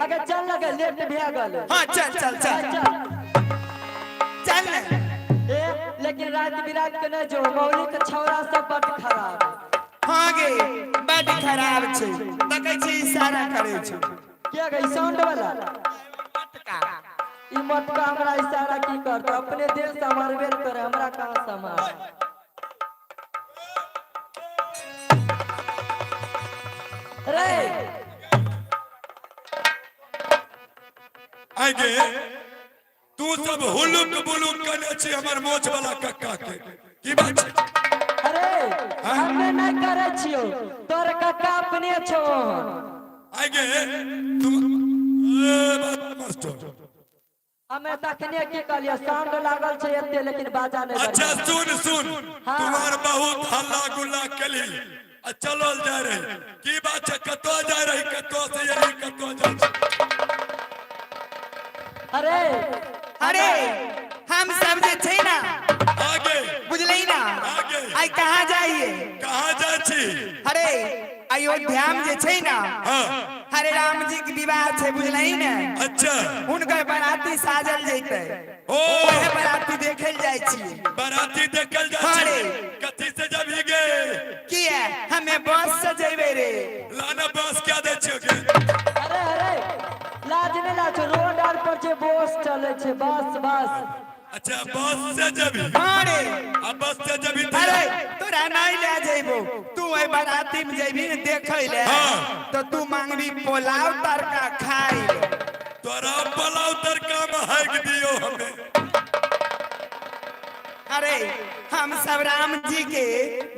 अगर चल लगे लेट भी आ गल। हाँ चल चल चल चल ए लेकिन रात बिरात के न जो मौली के छौरा सब बड़ खराब। हाँ गे बड़ खराब छे तकै छे इशारा करे छे क्या गई साउंड वाला ई मटका हमरा इशारा की करत अपने देश हमार बेर करे हमरा कहां समाज। रे आगे तू सब हुलुक बुलुक करने छी हमर मोछ वाला कक्का के की बात छै? अरे हमें नहीं करे छियो तोर कक्का अपने छो। आगे तुम मास्टर हमें तखने की कहलियो साउंड लागल छै एते लेकिन बाजा नहीं अच्छा बजा। सुन सुन तुम्हार बहुत हल्ला गुल्ला कली चलल जा रही की बात है कतो जा रही कतो से यही कतो जा अरे अरे हम सब जे छे ना आगे बुझले ना आगे आई कहां जाइए कहां जा छी? अरे अयोध्या में जे छे ना हां हरे राम जी के विवाह छे बुझले ना अच्छा उनकर बाराती साजल जैते ओ ओहे बाराती देखेल जाय छी बाराती देखल जा हाँ छी रे। कथी से जब ही गे किया हमें बस से जेबे रे लाना बस क्या दे छियो अरे अरे लाज नहीं लाज रोड आर पर जे बस चले छे बस बस। अच्छा बस से जब हाँ रे अब बस से जब अरे तोरा नहीं ले जेबो तू ए बाराती में जेबी ने देखे ले हाँ। तो तू मांगबी पोलाव तड़का खाई तोरा पलाव तड़का में हक दियो हमें। अरे हम सब राम जी के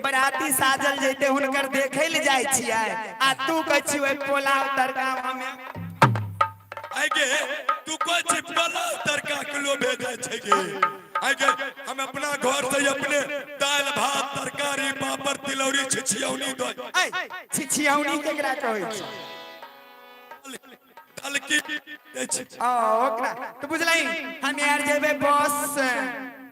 बराती साजल जैते हुनकर देखे ले जाय छियै आ तू कह छी पोलाव तड़का हमें आगे तू को छी पलाव तड़का किलो भेजे छै गे आगे हम अपना घर से अपने दाल भात तरकारी पापड़ तिलौरी छिछियौनी दो ऐ छिछियौनी केकरा कहै छी हल्की दे छी ओ ओकरा तो बुझलई हम यार जेबे बस से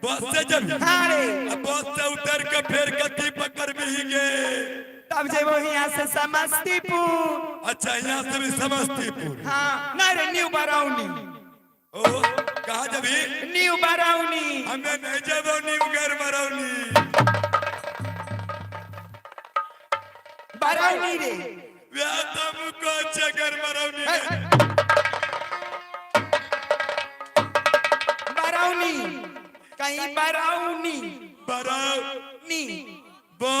बस से जब हाँ रे अब बस से उतर के फिर कथी पकड़बी गे? तब जेबो यहाँ से समस्तीपुर अच्छा यहाँ से भी समस्तीपुर हाँ नहीं रे न्यू बरौनी ओ कहाँ जबी? न्यू बरौनी हमें नहीं जबो न्यू घर मरौनी बरौनी रे व्याह तुमको चगर मरौनी बरौनी कहीं बरौनी बरौनी नी बो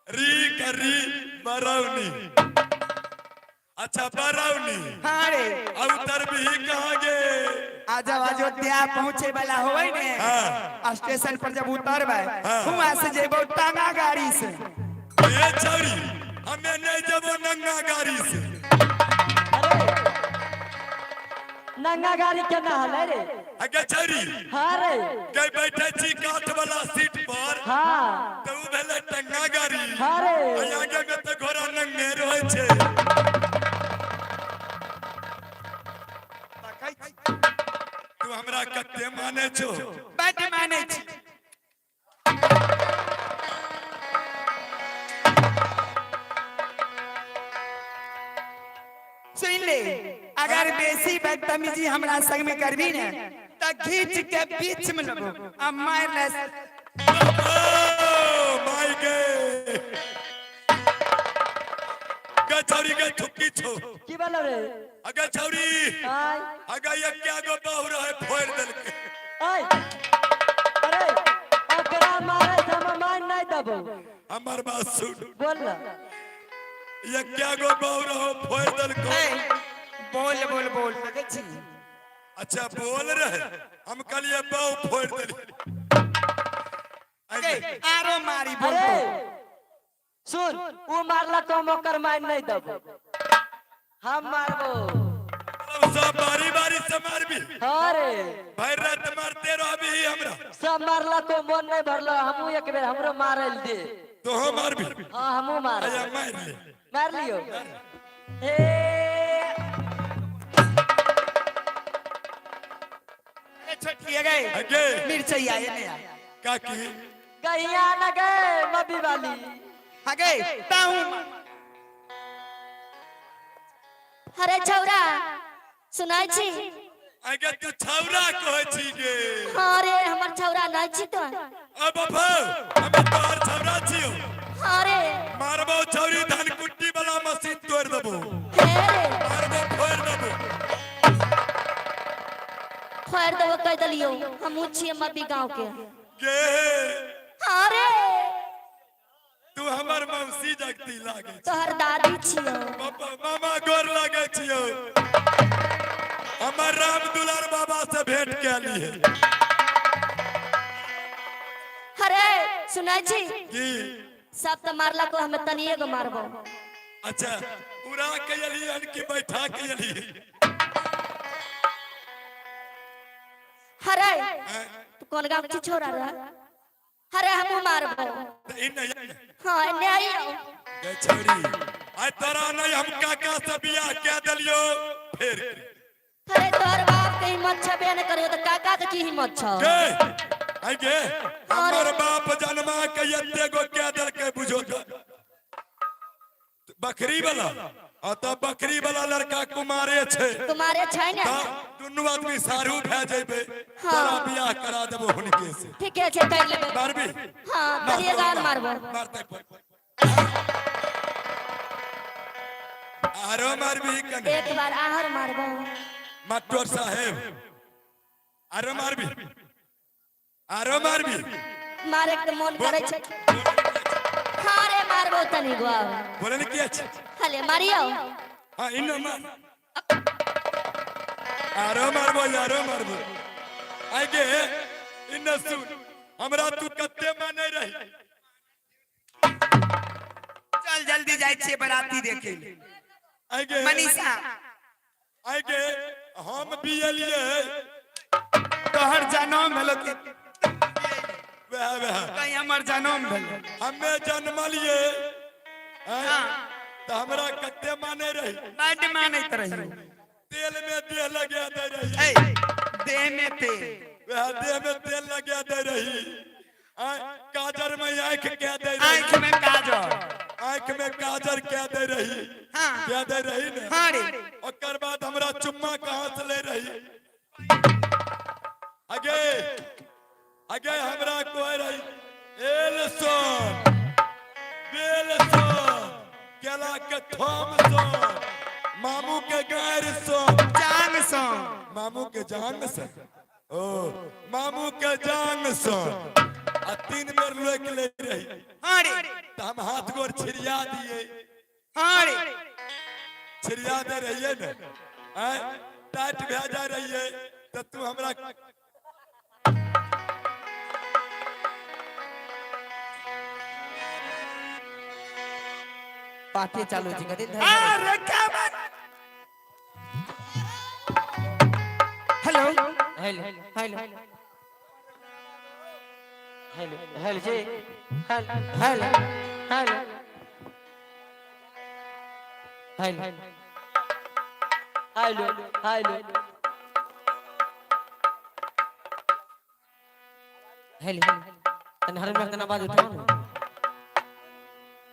री करी बरौनी अच्छा बरौनी हाँ रे अब उतर भी कहाँ गे? आज जब अयोध्या पहुँचे वाला होवे ने हाँ। स्टेशन पर जब उतरबे हाँ। हुआ से जेबो टांगा गाड़ी से ए छौरी हमें नहीं जबो नंगा गाड़ी से नंगा गाड़ी केना हले रे? अगे छौरी हाँ रे के बैठे छी काठ वाला सीट पर हाँ तो उ भेले टंगा गाड़ी हाँ रे आ आगे में तो घोड़ा नंगे रहे छे तू हमरा कते माने छो? बट माने छी सुन ले अगर बेसी बदतमीजी हमरा संग में करबी ने तो खींच के बीच में लेबो आ मार ले ओ माय गे गे छौरी के ठुकी छो की बोलो रे? अगे छौरी आय अगे ये क्या गो बहु रहे फोड़ देलके आय अरे ओकरा मारे से हम मान नहीं दबो। हमर बात सुन बोल ना ये क्या गो बहु रहो फोड़ देलको बोल बोल बोल लगे छी अच्छा बोल रहे हम कहलिए बहु फोड़ देली आरो मारी बोल अरे सुन वो मारला तो हम ओकर मान नहीं दबो हम मारबो। सब बारी बारी से मारबी हाँ रे भर रात मारते रहबी हमरा सब मारला तो मन नहीं भरला हमू एक बेर हमरो मारल दे तो हम मारबी हाँ हमू मार आया मार ले मार लियो ए छोटिए गए अगे मिर्चैया ये नहीं काकी कहिया न गए मबी वाली आगे ताऊ अरे छौरा सुनाई छी आगे तू छौरा कहै छी गे अरे हमर छौरा नहीं छी तो अब हमें तोहर छौरा छियो अरे मारबो छौरी धान कुट्टी वाला मशीन तोड़ देबो हे रे मारबो फोड़ देबो खोर देबो कह दलियो हम छी मबी गांव के गे अरे तू हमर मौसी जगती लागे तोहर दादी छियो पापा मामा गोर लागे छियो हमर राम दुलार बाबा से भेंट के लिए अरे सुनाई छी की सब तो मारला को हमें तनिए को मारबो अच्छा पूरा के लिए अनकी बैठा के लिए अरे तू कौन गांव की छोरा रे अरे हमू मारबो इन हां नहीं गे छोरी आ तोरा नहीं हम काका से बियाह के दलियो फिर अरे तोहर बाप के हिम्मत छबे न करियो तो काका के की हिम्मत छ गे आगे हमर बाप जन्मा के एते गो के दल के बुझो तो बकरी वाला आ त बकरी वाला लड़का कुमारे छे तुम्हारे छै ने दुनू आदमी सारू भे जेबे तोरा बियाह करा देबो हुनके से ठीक है कर लेबे मारबी हां तनिए गान मारबो मारते आरो मारबी कने एक बार आहर मारबो मटोर साहेब आरो मारबी मारे के मन करे छै हां रे मारबो तनी गो बोले ने किया छे हले मारियो हां इन मार आरो मारबो आगे इन सुन हमरा तू कत्ते माने रही चल जल्दी जाय छे बराती देखे आगे मनीषा आगे हम भी एलिए तोहर जनम भेलो के वह कहीं हमर जनम भेलो हमें जन्म लिए तो हमरा कत्ते माने रही बड़ मानैत रही तेल में देह लगा दे रही ए देह में तेल वह देह में तेल लगा दे रही काजर में आंख क्या दे रही आंख में काजल आंख में काजर क्या दे रही हां क्या दे रही ने हां रे ओकर बाद हमरा चुम्मा कहां से ले रही आगे हमरा कोई रही एलसन बेलसन केला के थम सन मामू के गायर सन जांग सो मामू के जांग सन ओ मामू के जांग सन आ 3 बेर रोक ले रही हां रे तो हम हाथ गोर छिरिया दिए हां रे छिरिया दे रहिए ने टाइट भेजा रहिए तो तू हमरा पार्टी चालू जी कदी अरे क्या बात hello hello hello hello hello जी hello hello hello hello hello hello hello तन हर में तना आवाज उठाओ ना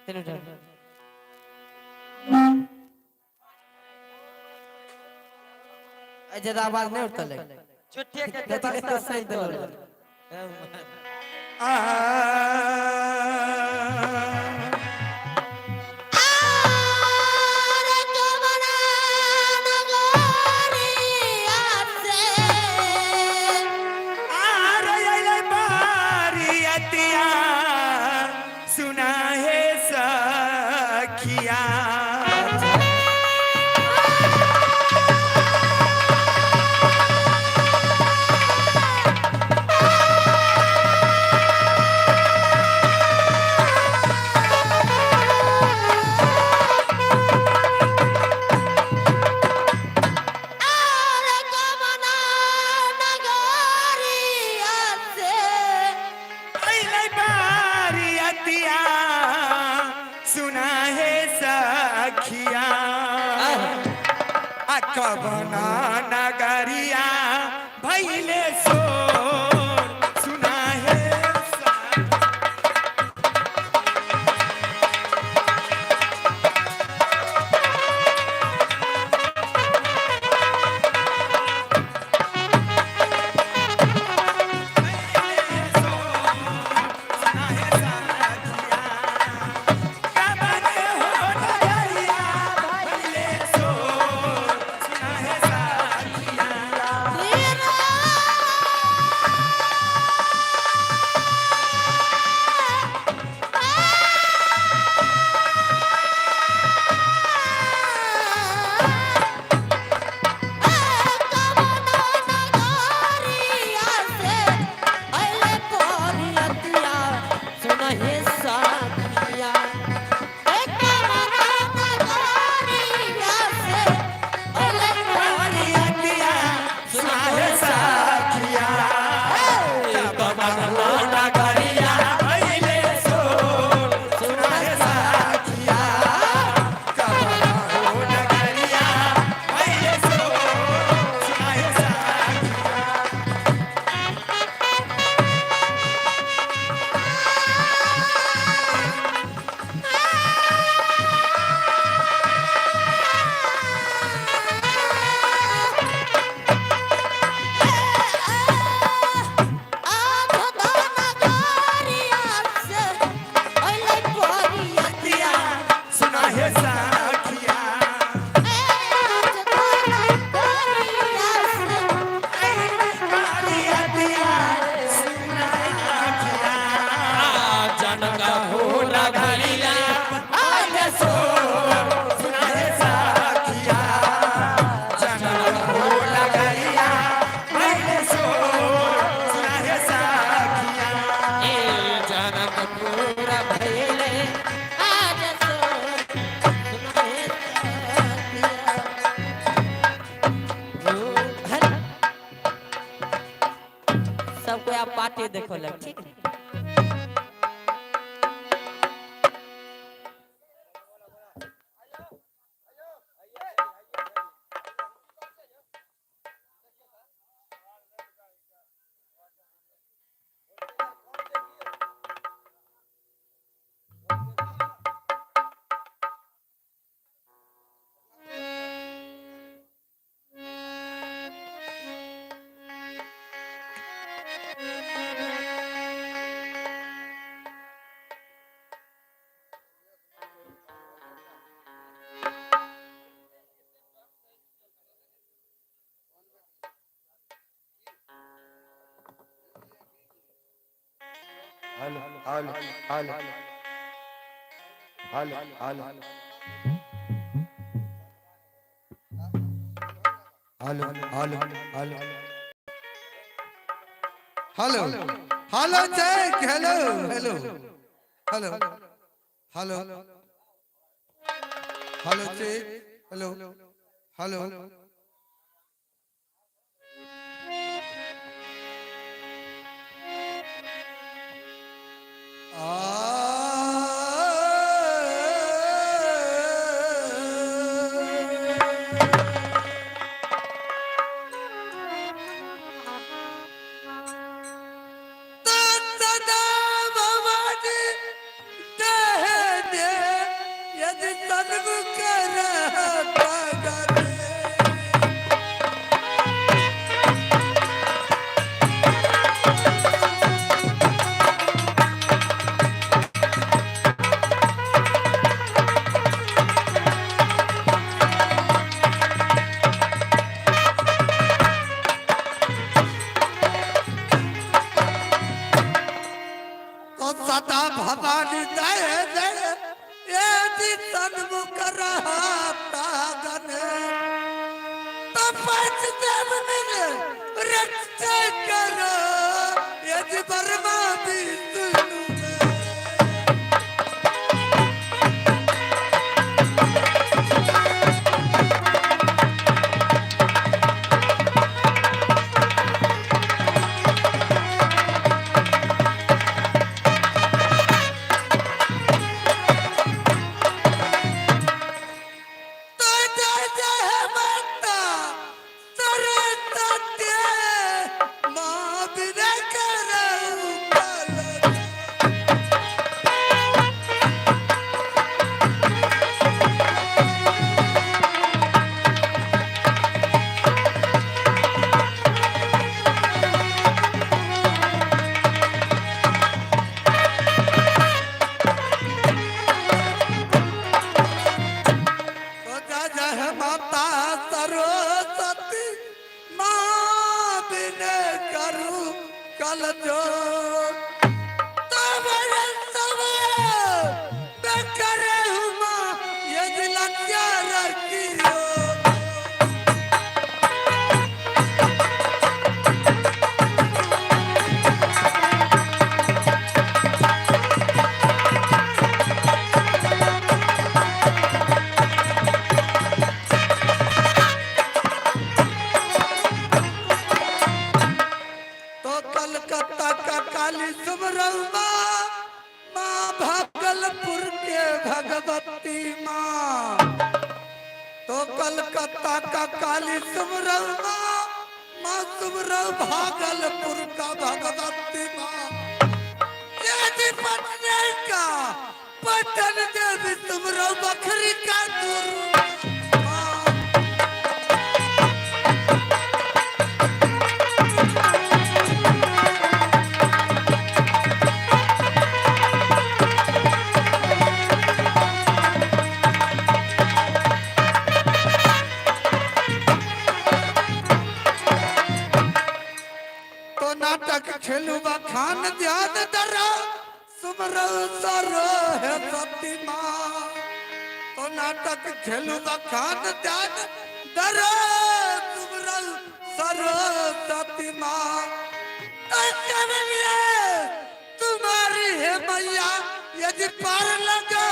तेरे उठाओ ज्यादा आवाज नहीं उठता लगे छुट्टियां के तो सही दो सुना है सखिया सुना है सखिया कबना नगरिया भैले सो सुना है सबको आप पार्टी देखो लग ठीक है। Hello hello hello hello hello hello hello hello hello hello check hello hello hello hello hello check hello hello सदा भवानी दय दय यदि सन्मुख रहता गण तपच देव मिले रक्षा करो यदि वर्मा विष्णु माता सरस्वती माँ बिने करू कल जो करे हुआ ये दिलकिया रखियो कलकत्ता का काली सुमरौमा माँ भागलपुर के भगवती माँ तो कलकत्ता का काली सुमरौमा माँ सुमरौ भागलपुर का भगवती माँ यदि पटने का पटन देवी सुमरौ बखरी का गुरु नाटक खेलू बखान ध्यान दरा सुमरौ सरो है सती माँ तो नाटक खेलू बखान ध्यान दरा सुमरौ सरो सती माँ तुम्हारी है मैया यदि पार लगा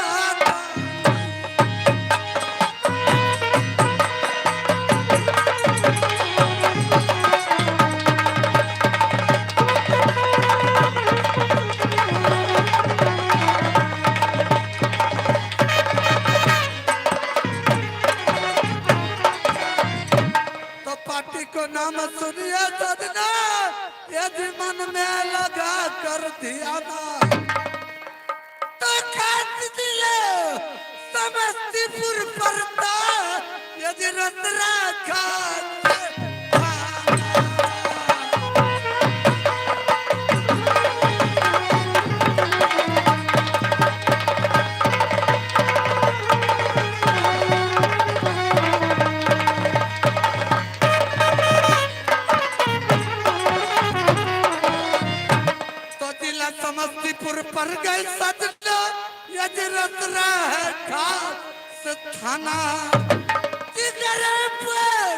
पार्टी को नाम सुनिए सजना, यदि मन में लगा कर दिया ना तो काट दिले समस्तीपुर पड़ता, यदि रतरा खाते समस्तीपुर पर गए सजना, यदि रतरा है खास थाना, जिगर पर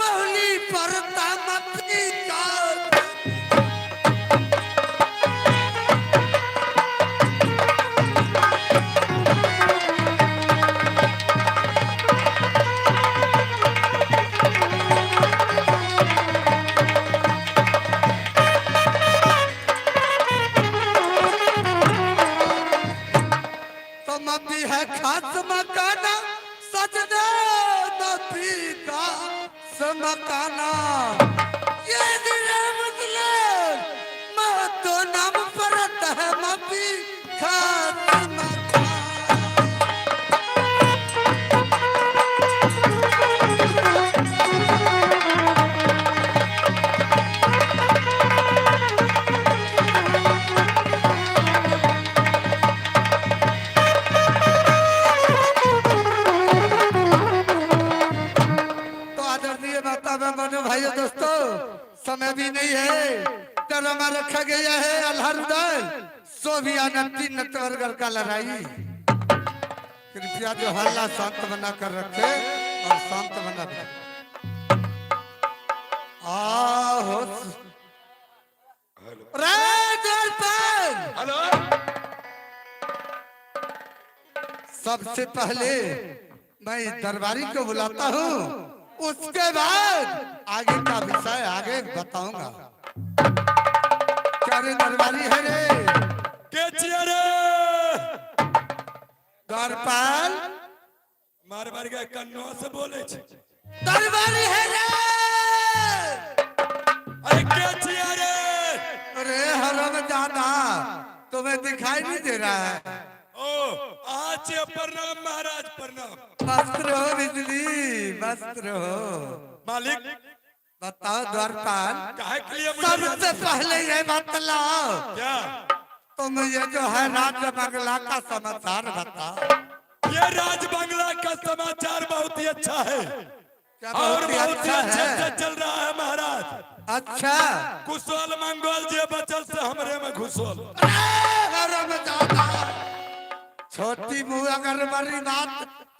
मौली पड़ता मती का है खास मकाना सजना, नबी का समकाना, ये मेरा मतलब मैं तो नाम परत है मबी खास मकाना। भाइयों दोस्तों, समय भी नहीं है, ड्रामा रखा गया है अलहरुदल सोवियाना तीन नटवरगर का लड़ाई। कृपया जो हल्ला शांत बना कर रखे और शांत बना कर आओ हेलो, सबसे पहले मैं दरबारी को बुलाता हूँ, उसके बाद आगे का विषय आगे बताऊंगा। क्या रे दरबारी है रे? के छिया रे? द्वारपाल मार के कन्नो से बोले छे। दरबारी है रे? अरे के छिया रे? अरे हरम जादा, तुम्हें दिखाई नहीं दे रहा है? ओ आज प्रणाम महाराज, प्रणाम। वस्त्र हो बिजली, वस्त्र हो। मालिक बताओ द्वारपाल, काहे के लिए मुझे सबसे पहले ये बतलाओ, क्या तुम ये जो है राज बंगला का समाचार बताओ। ये राज बंगला का समाचार बहुत ही अच्छा है क्या और बहुत ही बहुत ही अच्छा अच्छे है? से चल रहा है महाराज। अच्छा, कुशल मंगल जे बचल से हमरे में घुसल। हरम जादा, छोटी मुंह अगर बड़ी बात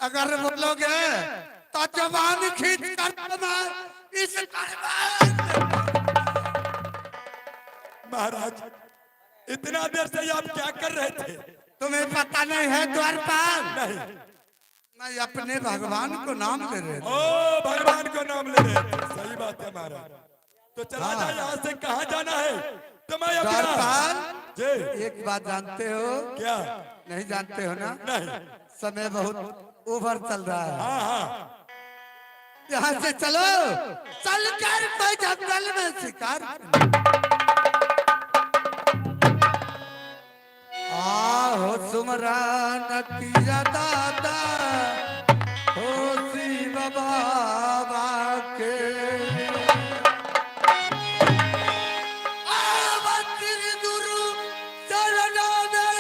अगर बोलोगे तो जवान खींच कर इस महाराज इतना देर से आप क्या कर रहे थे? तुम्हें पता नहीं है द्वारपाल? नहीं। मैं अपने भगवान को नाम ले रहे थे। ओ भगवान को नाम ले रहे थे, सही बात है महाराज। तो चला जाए, यहाँ से कहाँ जाना है? तो मैं द्वारपाल, जी एक बात जानते हो? क्या? नहीं जानते हो ना? नहीं। समय बहुत ओवर चल रहा है। हाँ हाँ, यहाँ से चलो, चल कर कोई जंगल में शिकार हो सुमरान किया दादा हो शिव बाबा के। आवतिर गुरु चरणों में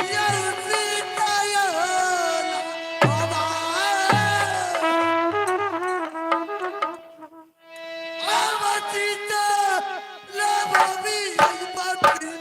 ये सीता ये बाबा। आवतीता लबोबी बत्री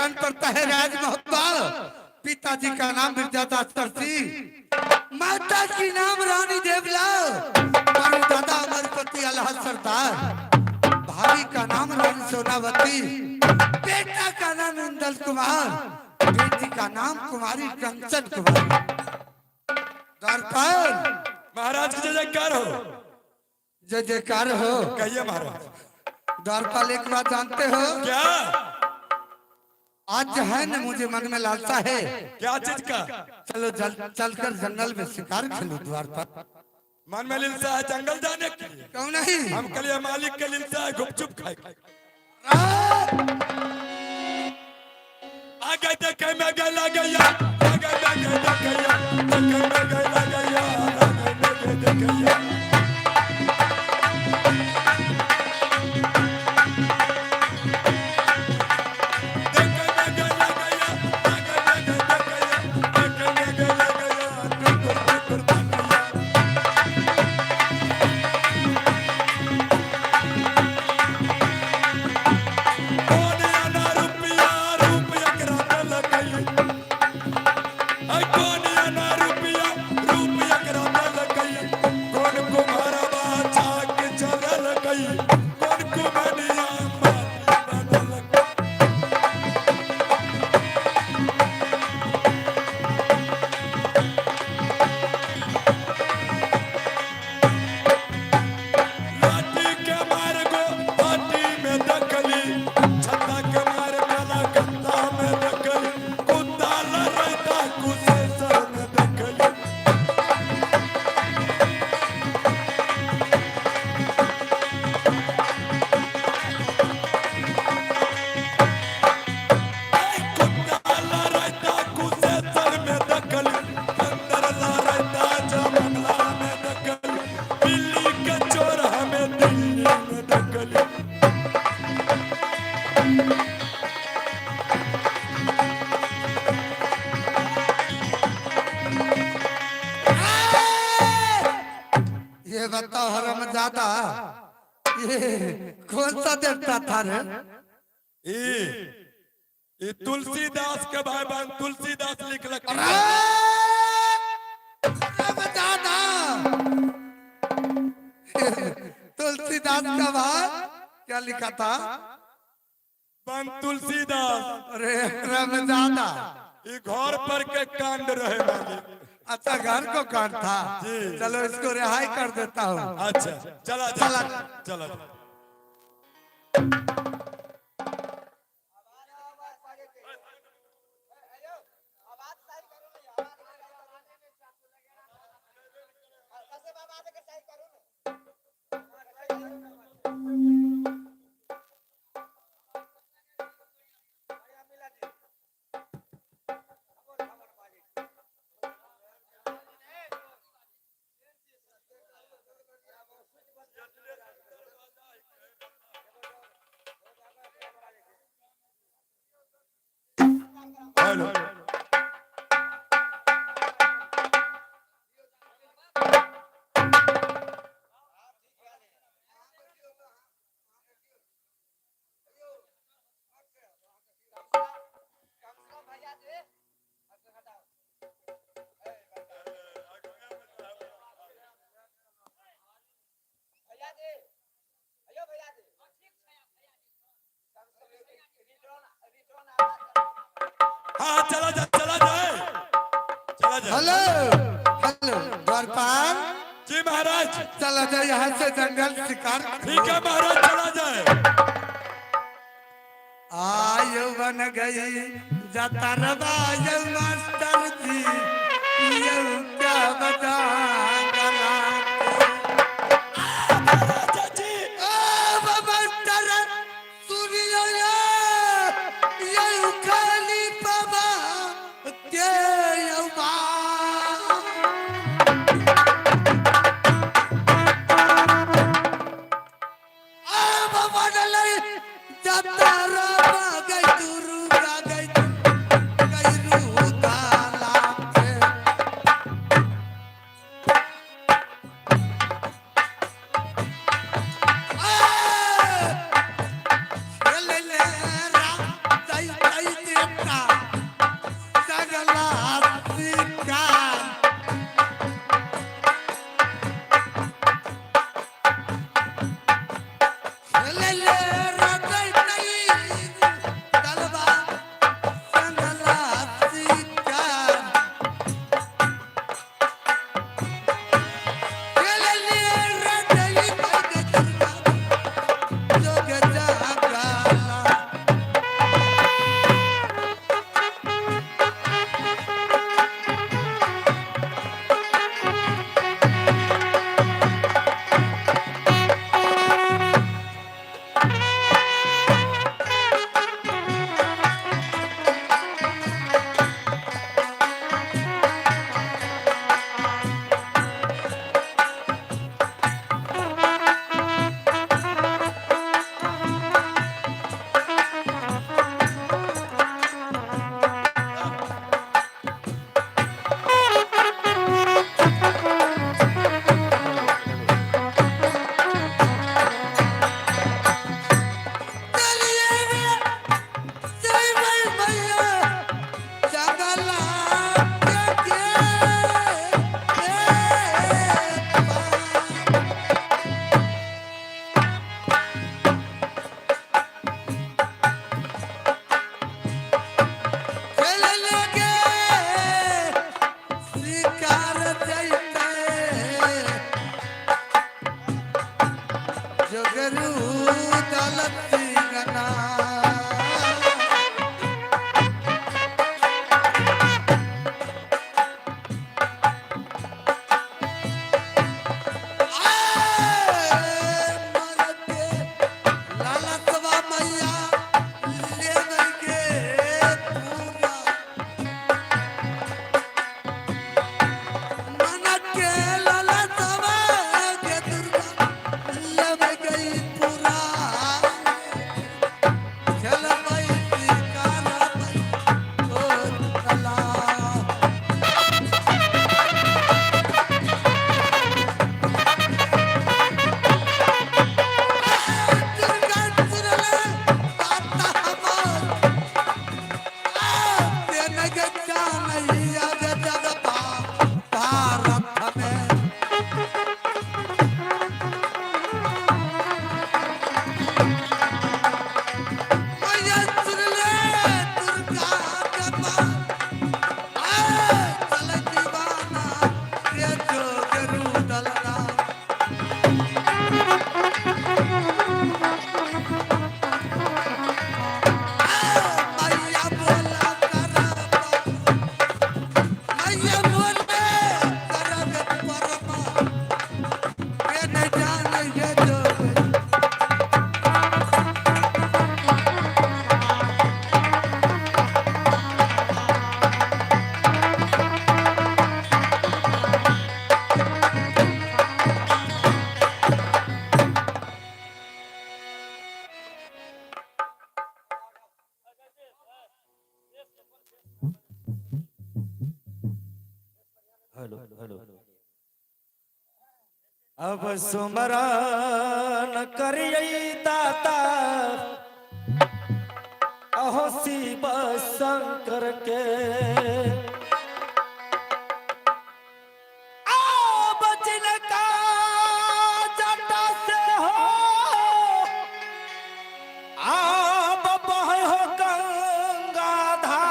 कान पड़ता है राज मोहब्बा। पिताजी का नाम मिर्जादा सरसी, माता की नाम रानी देवला, मारो दादा अमरपति अल्लाह सरदार, भाभी का नाम रानी सोनावती, बेटा का नाम इंदल कुमार, बेटी का नाम कुमारी कंचन कुमारी। दरबार महाराज की जय जयकार हो। जय जयकार हो। कहिए महाराज। द्वारपाल एक बात जानते हो क्या? आज जो है ना मुझे मन में लालसा है, क्या चीज का? चलो चलकर जंगल में शिकार खेलो। द्वारपाल मन में लिलसा है जंगल जाने के लिए? क्यों नहीं? हम के लिए मालिक के लिलसा है गुपचुप खाए। आगे देखे में गला गया, आगे देखे देखैया, देखे में गला गया, आगे देखे देखैया। ये बताओ हरमजादा, ये कौन सा देवता था रे? ये तुलसीदास के भाई बहन तुलसीदास लिखलक। हरमजादा तुलसीदास का भाई क्या लिखा था? बन तुलसीदास। अरे हरमजादा, ये घर पर के कांड रहे मालिक। अच्छा घर को काट था। चलो इसको रिहाई कर देता हूँ। अच्छा चला चला। चला। हेलो। हाँ चला जा, चला जाए, चला जाए। हेलो हेलो द्वारपाल जी महाराज। चला जाए यहाँ से जंगल शिकार। ठीक है महाराज, चला जाए। आयु बन गई जतरबा यौ मास्टर जी, यौ क्या बता गला चाची। बबंतर सूर्य यौ खाली बाबा के यौ बा हेलो हेलो अब सुमरन करियै दाता अहो शिव शंकर के अब जिनका जटा से हो अब बहे हो गंगाधार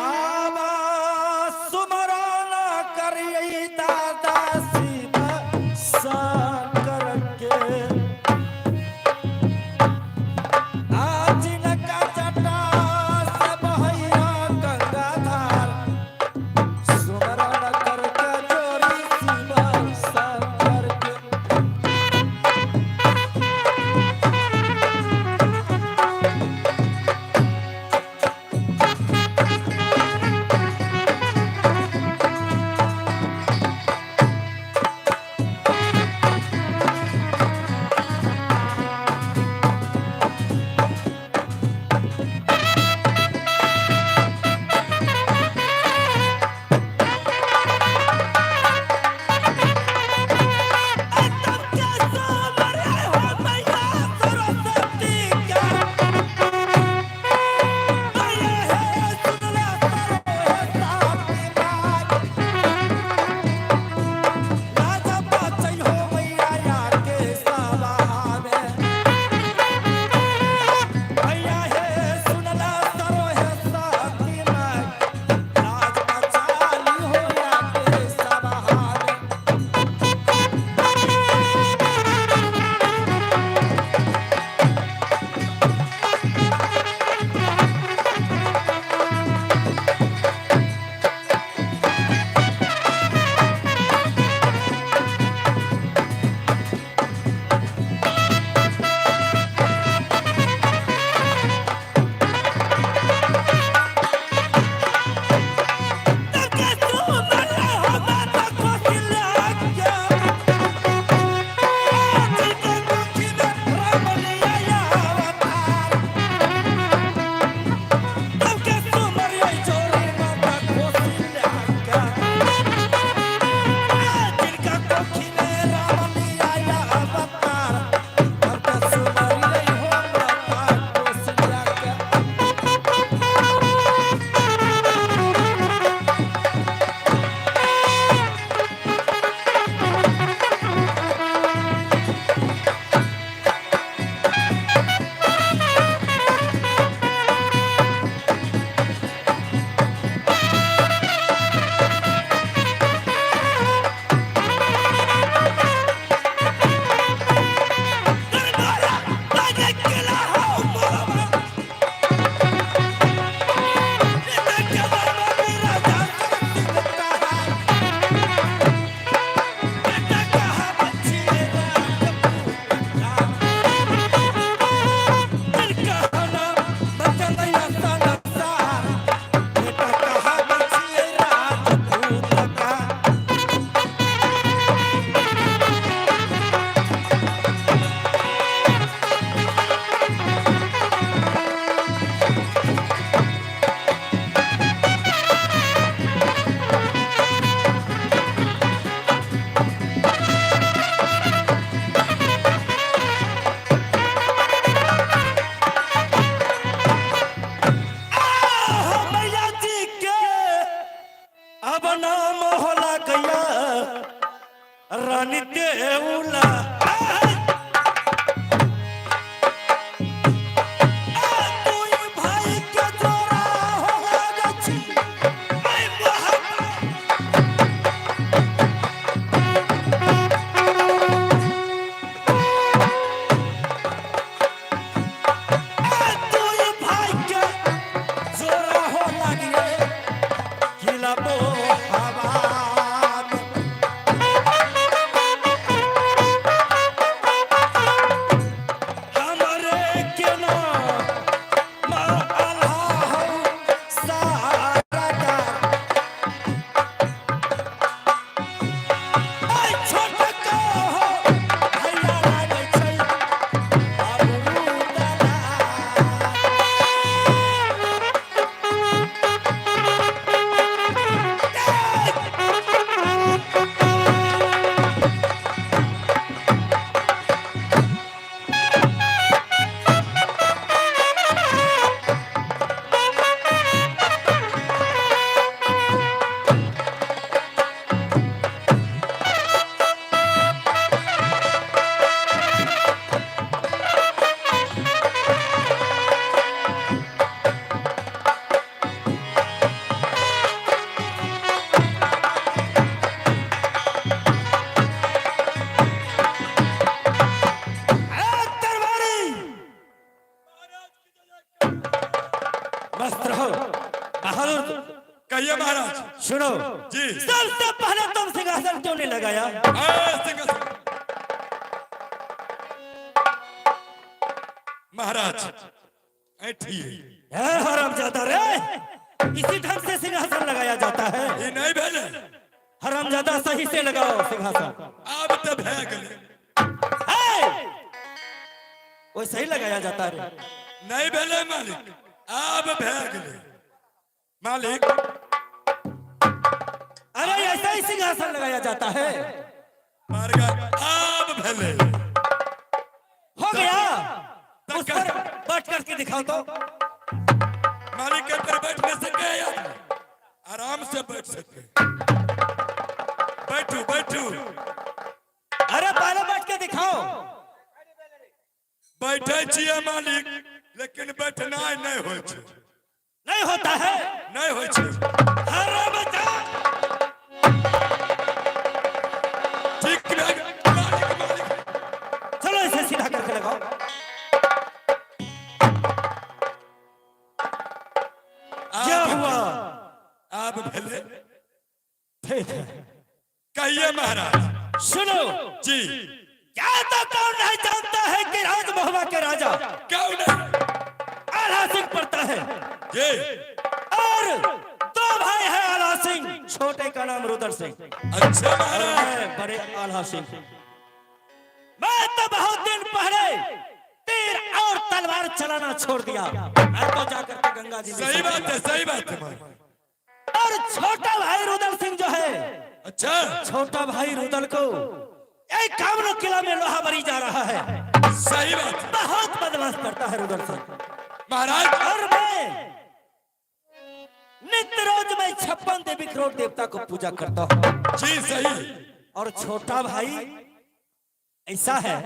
अब सुमरन करियै दाता शिव शंकर के जिनका सुनो जी सबसे पहले तुम सिंहासन क्यों नहीं लगाया? सिंहासन महाराज ऐठी हरामजादा रे, इसी ढंग से सिंहासन लगाया जाता है। ये नहीं भेले हरामजादा सही से लगाओ सिंहासन। अब तो भे गले वो सही लगाया जाता है। नहीं भेले मालिक, अब भे गले मालिक। अरे ऐसा ही सिंहासन लगाया जाता है। मारगा अब भेले हो गया, उस पर बैठ करके दिखाओ तो। मालिक के पर बैठ नहीं सके यार, आराम से बैठ सके। बैठू बैठू अरे पहले बैठ के दिखाओ। बैठे छिए मालिक, लेकिन बैठना नहीं हो छे। नहीं होता है। नहीं हो छे। ठीक है मालिक मालिक। चलो इसे सीधा करके लगाओ। क्या हुआ? आप भेले ठीक है, कहिए महाराज। सुनो जी क्या तो कौन नहीं जानता है कि राज महुआ के राजा कौन है? आला सिंह पड़ता है। ये और दो भाई है आला सिंह, छोटे का नाम रुद्र सिंह, अच्छा महाराज। बड़े आला सिंह। मैं तो बहुत दिन पहले तीर और तलवार चलाना छोड़ दिया। मैं तो जाकर के गंगा जी में सही बात है, सही बात है महाराज। और छोटा भाई रुद्र सिंह जो है, अच्छा छोटा भाई रुद्र को एक कामनो किला में लोहा भरी जा रहा है। सही बात है बहुत बदमाश करता है रुद्र सिंह। महाराज। और मैं नित्य रोज मैं 56 देवी करोड़ देवता को पूजा करता हूँ। जी सही। और छोटा भाई ऐसा है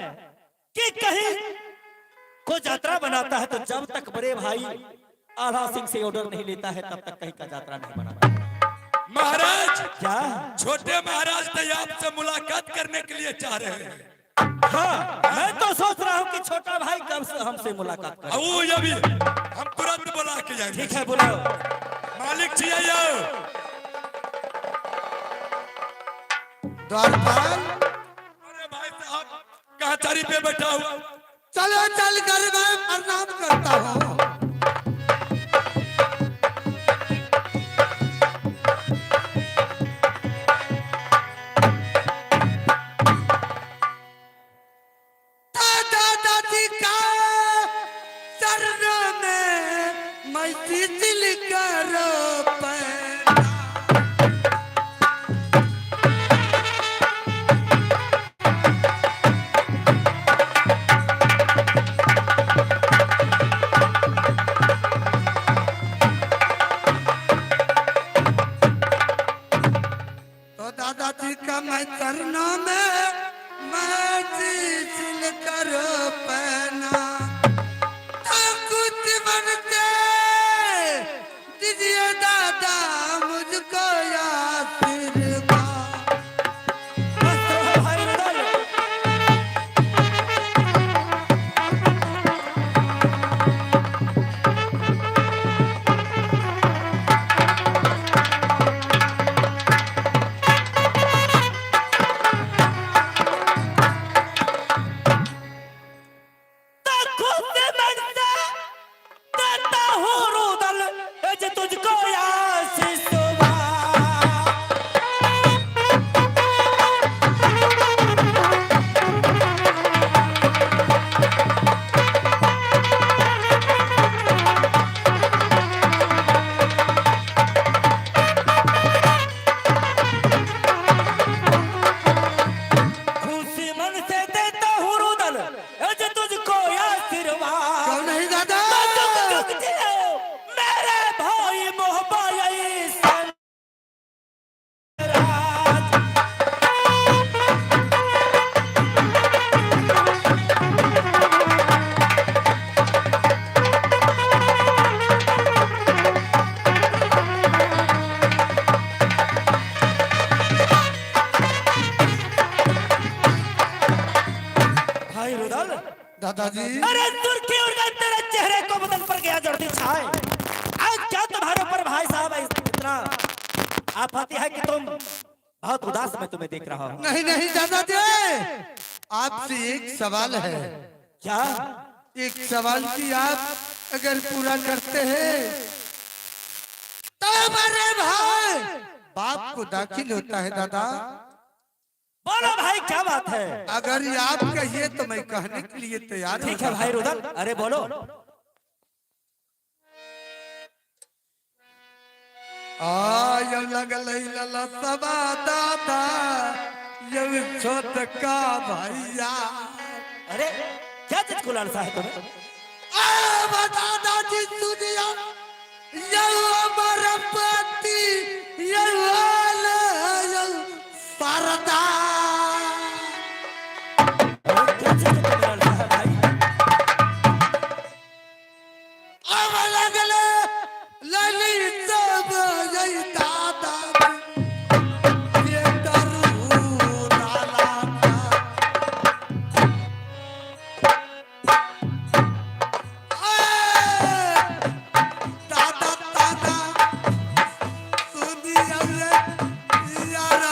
कि कहीं को यात्रा बनाता है तो जब तक बड़े भाई आला सिंह से ऑर्डर नहीं लेता है तब तक कहीं का यात्रा नहीं बनाता। महाराज क्या? छोटे महाराज तो आपसे मुलाकात करने के लिए चाह रहे हैं। हाँ, मैं तो सोच रहा हूँ कि छोटा भाई कब से हमसे मुलाकात करे। वो अभी हम तुरंत बुला के जाएंगे। ठीक है, बुलाओ। मालिक जी आइए। द्वारपाल अरे भाई साहब कहाँ चारी पे बैठा हुआ? चलो चल कर मैं प्रणाम करता हूँ। दादाजी का चरणों में मैं तिल करो पैदा। तो दादाजी का मैं चरणों में मैं तिल करो पैना। तो कुछ बनते दीजिए दादा मुझको आशीर्वाद। भाई रुद्र, तुझको आशीष दूंगा। खुशी मन से देता हूँ रुदल, तुझको आशीर्वाद। क्यों नहीं दादा? मेरे भाई मोहबाई संराज। भाई रुदल, दादाजी अरे सुर्खी उड़ गई तेरे चेहरे को, बदन पर गया जर्दी छाए। आज क्या तुम्हारे ऊपर भाई साहब इतना आप आती है कि तुम बहुत उदास मैं तुम्हें देख रहा हूँ। नहीं नहीं दादाजी, आपसे एक सवाल है। क्या? एक सवाल की आप अगर पूरा करते हैं तो हमारे भाई बाप को दाखिल होता है दादा। बोलो भाई क्या बात है? अगर ये आप कहिए तो मैं कहने के लिए तैयार हूं। ठीक है भाई रुदल, अरे बोलो। आय लगल लला सबा दादा ये छोट का भैया। अरे क्या चीज को लालसा है तुम्हें? दादाजी दुनिया ये हमारा पति ये परदा। क्या चीज को लालसा है भाई? अब लगल लली सब ये दादा ये दरू डाला। दादा दादा दुनिया यार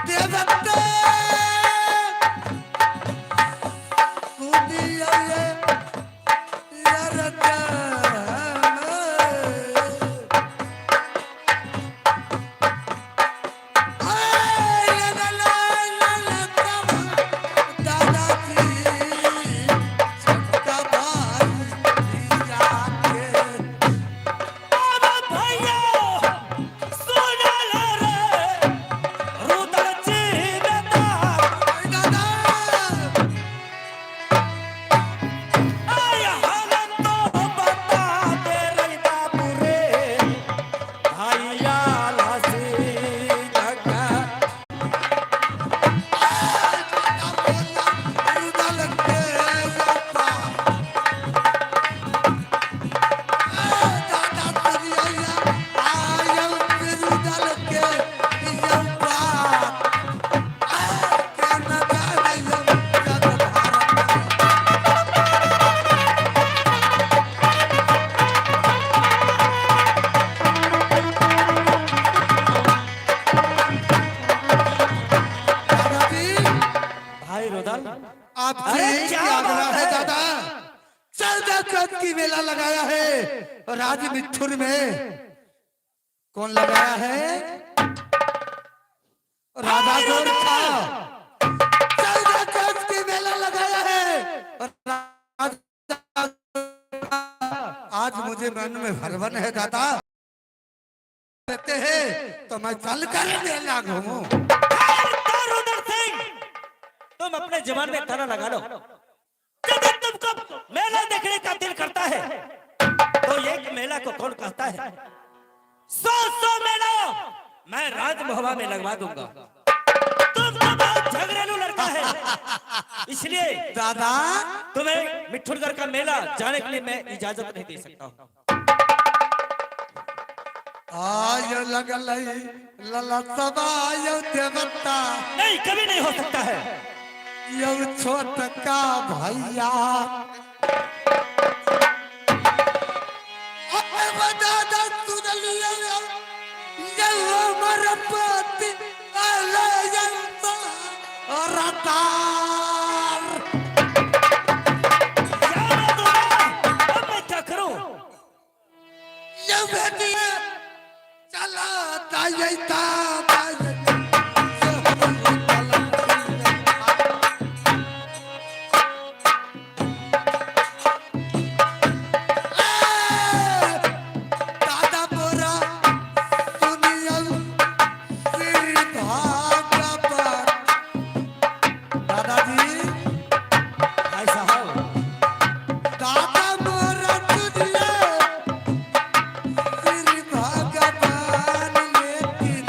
देवता दुनिया यार भैया सुना ले रे रुदल जी बेटा। आय हालत तो बता दे रे बाबू रे भैया लासी लगा। भाई रुदल, आपसे अरे एक क्या आग्रह बात है है? दादा। 14 कद की मेला लगाया है राज मिथुर में। कौन लगाया है? राधा गोरखा। 14 कद की मेला लगाया है राजा गोरखा। आज मुझे मन में भरवन है दादा। कहते हैं तो मैं चल कर मेला घूमूं। रुदल सिंह, तुम अपने जवान में ताला लगा लो। जब तुमको मेला देखने का दिल करता है तो एक मेला को कौन कहता है? 100 मेला मैं राज महुआ में लगवा दूंगा। तुम तो बहुत झगड़ेलू लड़का है, इसलिए दादा तुम्हें मिठुरगढ़ का मेला जाने के लिए मैं इजाजत नहीं दे सकता हूँ। आय लगल लला सबा यो देवता नहीं, कभी नहीं हो सकता है। यो छोट का भैया। दादा सुन लिया यो हमर पति रतार। क्या बात हो रहा? अब मैं क्या करूं? यो बेटी चला तायता दादा बोरा दुनिया सिर भागा पर। दादाजी भाई साहब, दादा बोरा दुनिया सिर भगवान लेकिन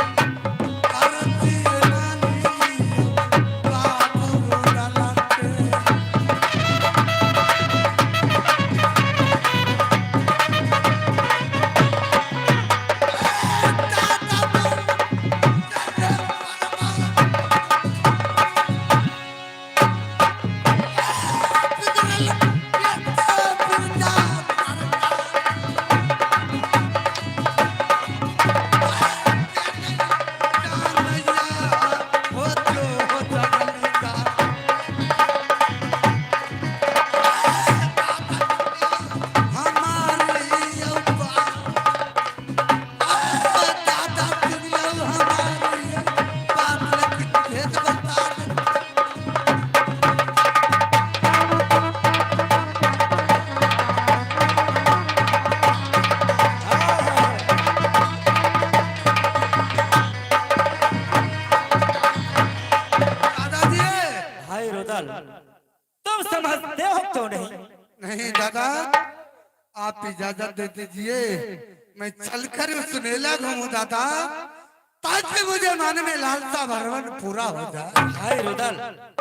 रुदल, तुम समझते हो क्यों नहीं? नहीं दादा, आप इजाजत दे दीजिए, मैं चलकर उस मेला घूमूं दादा, ताकि मुझे मन में लालसा भरवन पूरा हो जाए। भाई रुदल,